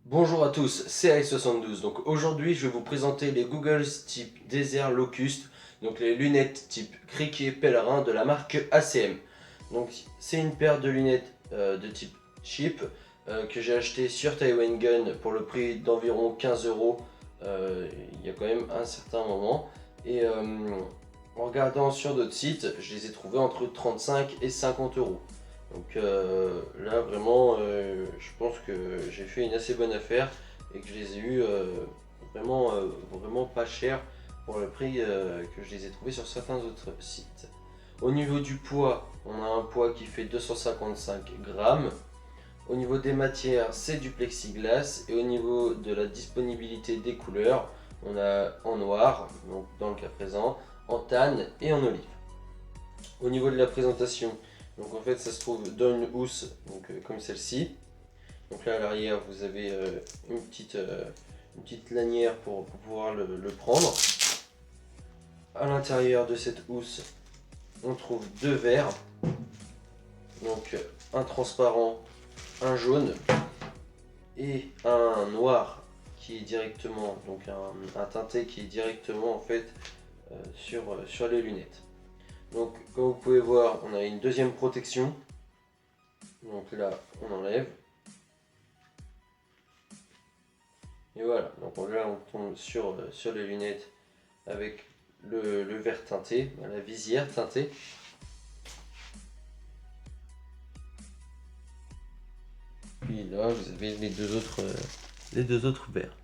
Bonjour à tous, c'est Ice72. Donc aujourd'hui, je vais vous présenter les Googles type Desert Locust, donc les lunettes type criquet pèlerin de la marque ACM. Donc c'est une paire de lunettes de type cheap que j'ai acheté sur Taiwan Gun pour le prix d'environ 15 euros il y a quand même un certain moment. Et en regardant sur d'autres sites, je les ai trouvés entre 35 et 50 euros. Donc là vraiment je pense que j'ai fait une assez bonne affaire et que je les ai eu vraiment pas cher pour le prix que je les ai trouvés sur certains autres sites. Au niveau du poids, on a un poids qui fait 255 grammes. Au niveau des matières, c'est du plexiglas. Et au niveau de la disponibilité des couleurs, on a en noir, donc dans le cas présent, en tan et en olive. Au niveau de la présentation, donc en fait ça se trouve dans une housse donc, comme celle-ci. Donc là à l'arrière vous avez une petite lanière pour pouvoir le prendre. À l'intérieur de cette housse on trouve deux verres. Donc un transparent, un jaune et un noir qui est directement, donc un teinté qui est directement en fait sur les lunettes. Donc comme vous pouvez voir, on a une deuxième protection. Donc là, on enlève. Et voilà, donc là on tombe sur les lunettes avec le verre teinté, la visière teintée. Puis là, vous avez les deux autres verres.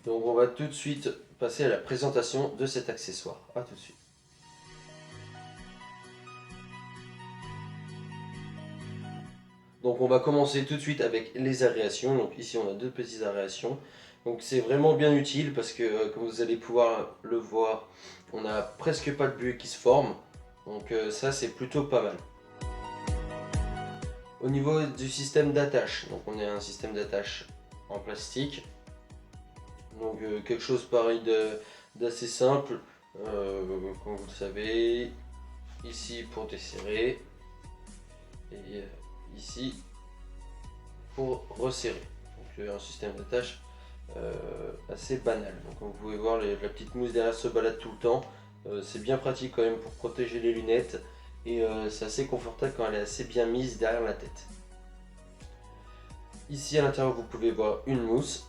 Donc on va tout de suite passer à la présentation de cet accessoire. A tout de suite. Donc on va commencer tout de suite avec les aérations. Donc ici on a deux petites aérations. Donc c'est vraiment bien utile parce que comme vous allez pouvoir le voir, on n'a presque pas de buée qui se forme. Donc ça c'est plutôt pas mal. Au niveau du système d'attache, donc on a un système d'attache en plastique. Donc quelque chose pareil d'assez simple, comme vous le savez, ici pour desserrer et ici pour resserrer. Donc un système d'attache assez banal. Donc comme vous pouvez voir, la petite mousse derrière se balade tout le temps. C'est bien pratique quand même pour protéger les lunettes et c'est assez confortable quand elle est assez bien mise derrière la tête. Ici à l'intérieur vous pouvez voir une mousse.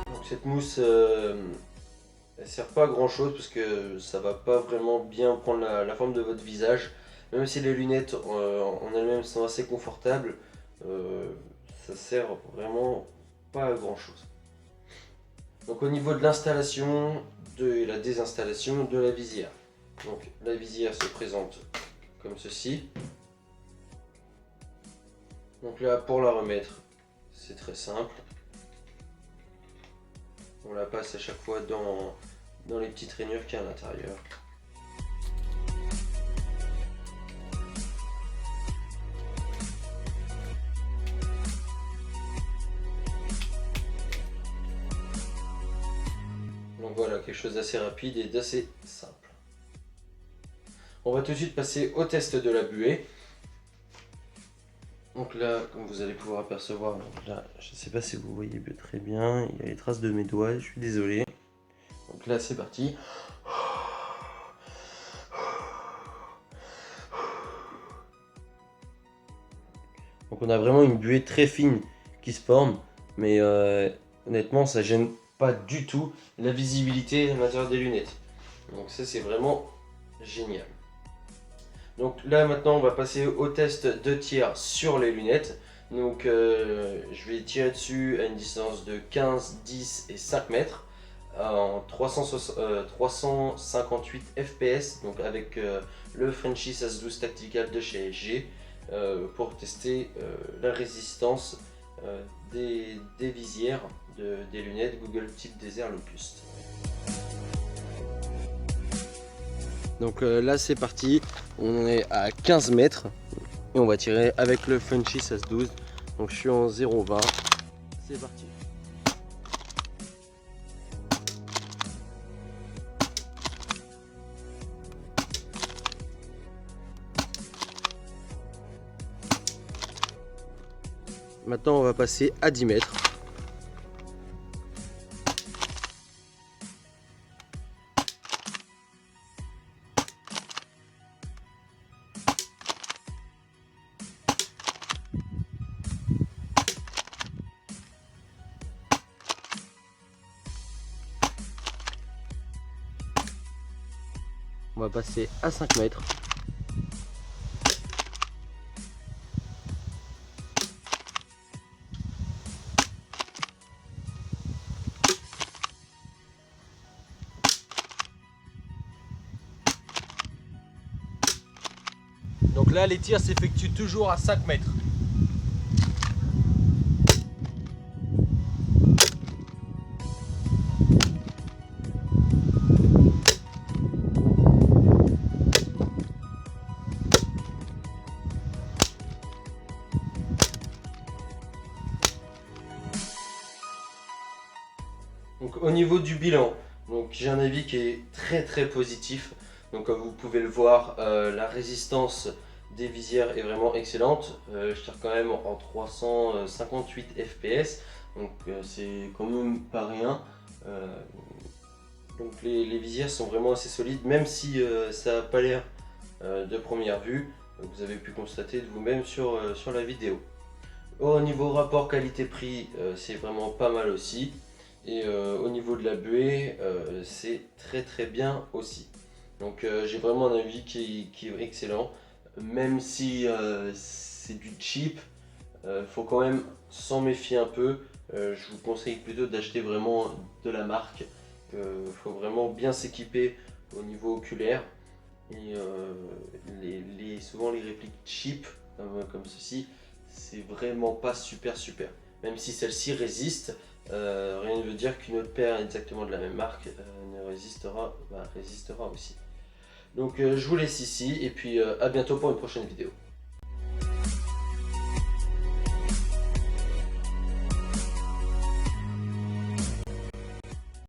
Donc cette mousse elle sert pas à grand chose parce que ça va pas vraiment bien prendre la forme de votre visage. Même si les lunettes en elles-mêmes sont assez confortables, ça sert vraiment pas à grand chose. Donc au niveau de l'installation et la désinstallation de la visière. Donc la visière se présente comme ceci. Donc là pour la remettre, c'est très simple. On la passe à chaque fois dans les petites rainures qu'il y a à l'intérieur. Donc voilà, quelque chose d'assez rapide et d'assez simple. On va tout de suite passer au test de la buée. Donc là, comme vous allez pouvoir apercevoir, là, je ne sais pas si vous voyez très bien, il y a les traces de mes doigts, je suis désolé. Donc là, c'est parti. Donc on a vraiment une buée très fine qui se forme, mais honnêtement, ça gêne pas du tout la visibilité à l'intérieur des lunettes. Donc ça, c'est vraiment génial. Donc là maintenant on va passer au test de tir sur les lunettes. Donc je vais tirer dessus à une distance de 15, 10 et 5 mètres en 358 fps, donc avec le Frenchy S12 Tactical de chez LG pour tester la résistance des visières des lunettes Google Type Desert Locust. Donc là c'est parti, on est à 15 mètres et on va tirer avec le Frenchy S12. Donc je suis en 0,20, c'est parti. Maintenant on va passer à 10 mètres. On va passer à 5 mètres. Donc là les tirs s'effectuent toujours à 5 mètres. Donc au niveau du bilan, j'ai un avis qui est très positif. Donc comme vous pouvez le voir, la résistance des visières est vraiment excellente. Je tire quand même en 358 fps, donc c'est quand même pas rien. Donc les visières sont vraiment assez solides, même si ça n'a pas l'air de première vue. Vous avez pu constater de vous-même sur la vidéo. Au niveau rapport qualité-prix, c'est vraiment pas mal aussi. Et au niveau de la buée, c'est très bien aussi. Donc j'ai vraiment un avis qui est excellent. Même si c'est du cheap, faut quand même s'en méfier un peu. Je vous conseille plutôt d'acheter vraiment de la marque. Faut vraiment bien s'équiper au niveau oculaire. Et souvent les répliques cheap comme ceci, c'est vraiment pas super. Même si celle-ci résiste, rien ne veut dire qu'une autre paire exactement de la même marque ne résistera aussi. Donc je vous laisse ici et puis à bientôt pour une prochaine vidéo.